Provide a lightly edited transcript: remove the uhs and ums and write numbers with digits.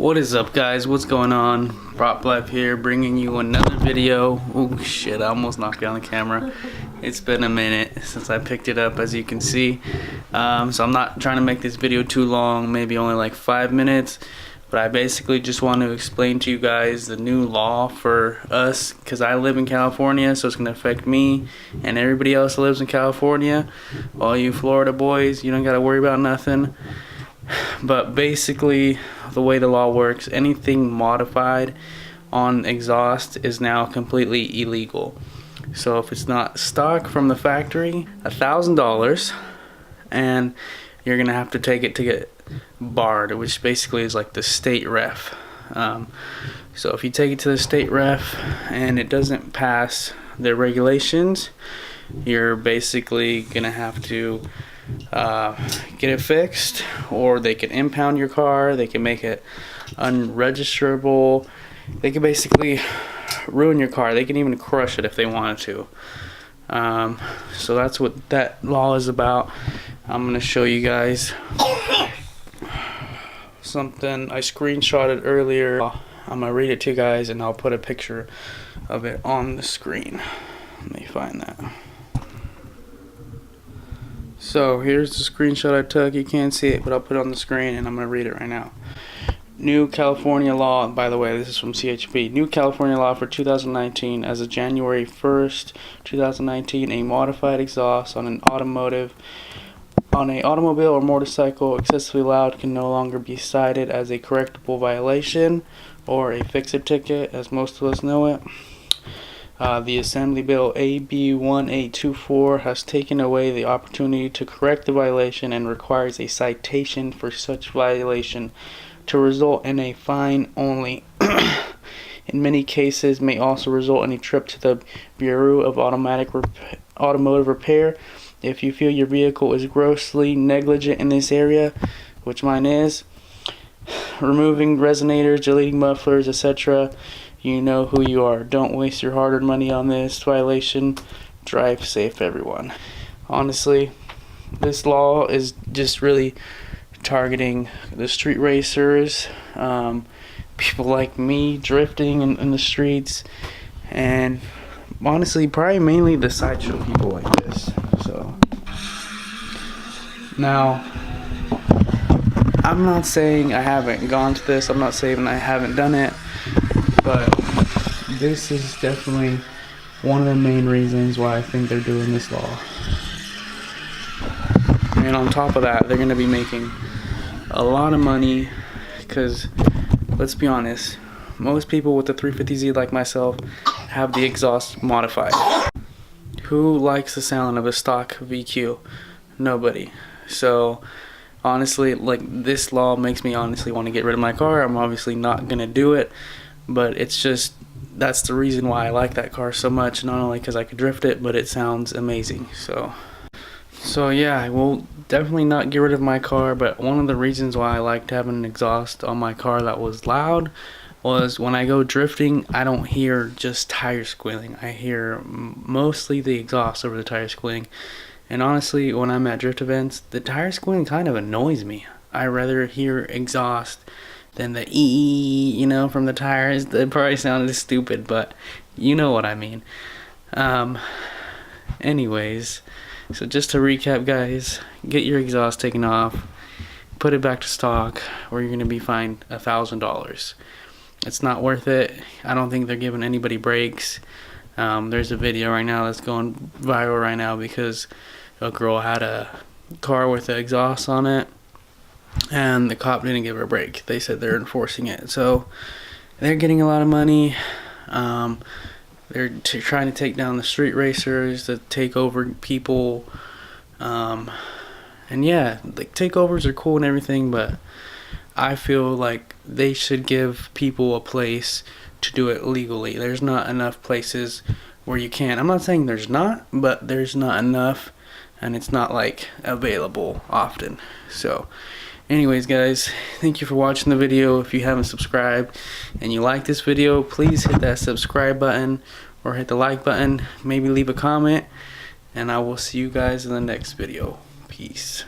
What is up, guys? What's going on? Prop Life here, bringing you another video. Oh shit, I almost knocked it on the camera. It's been a minute since I picked it up, as you can see. So I'm not trying to make this video too long, maybe only like 5 minutes. But I basically just want to explain to you guys the new law for us, because I live in California, so it's going to affect me and everybody else that lives in California. All you Florida boys, you don't got to worry about nothing. But basically, the way the law works, anything modified on exhaust is now completely illegal. So if it's not stock from the factory, $1,000, and you're going to have to take it to get barred, which basically is like the state ref. So if you take it to the state ref and it doesn't pass their regulations, you're basically gonna have to get it fixed, or they can impound your car, they can make it unregisterable, they can basically ruin your car, they can even crush it if they wanted to. So that's what that law is about. I'm gonna show you guys something I screenshotted earlier. I'm gonna read it to you guys and I'll put a picture of it on the screen. Let me find that. So here's the screenshot I took. You can't see it, but I'll put it on the screen and I'm gonna read it right now. New California law, by the way, this is from CHP. New California law for 2019. As of January 1st, 2019, a modified exhaust on an automobile or motorcycle excessively loud can no longer be cited as a correctable violation or a fix-it ticket, as most of us know it. The Assembly Bill AB 1824 has taken away the opportunity to correct the violation and requires a citation for such violation to result in a fine only. In many cases, may also result in a trip to the Bureau of Automotive Repair. If you feel your vehicle is grossly negligent in this area, which mine is, removing resonators, deleting mufflers, etc., you know who you are. Don't waste your hard-earned money on this violation. Drive safe, everyone. Honestly, this law is just really targeting the street racers, people like me drifting in the streets, and honestly, probably mainly the sideshow people like this. So now, I'm not saying I haven't gone to this, I'm not saying I haven't done it, but this is definitely one of the main reasons why I think they're doing this law. And on top of that, they're going to be making a lot of money, because let's be honest, most people with the 350Z like myself have the exhaust modified. Who likes the sound of a stock VQ? Nobody. So honestly, like, this law makes me honestly want to get rid of my car. I'm obviously not gonna do it, but it's just, that's the reason why I like that car so much. Not only because I could drift it, but it sounds amazing. So yeah, I will definitely not get rid of my car, but one of the reasons why I liked having an exhaust on my car that was loud was when I go drifting, I don't hear just tire squealing. I hear mostly the exhaust over the tire squealing. And honestly, when I'm at drift events, the tire squealing kind of annoys me. I rather hear exhaust than the you know, from the tires. That probably sounded stupid, but you know what I mean. Anyways, so just to recap, guys, get your exhaust taken off, put it back to stock, or you're going to be fined $1,000. It's not worth it. I don't think they're giving anybody breaks. There's a video right now that's going viral right now because a girl had a car with the exhaust on it and the cop didn't give her a break. They said they're enforcing it. So they're getting a lot of money. They're trying to take down the street racers, to take over people. And yeah, like, takeovers are cool and everything, but I feel like they should give people a place to do it legally. There's not enough places where you can. I'm not saying there's not, but there's not enough, and it's not like available often. So anyways, guys, thank you for watching the video. If you haven't subscribed and you like this video, please hit that subscribe button or hit the like button. Maybe leave a comment, and I will see you guys in the next video. Peace.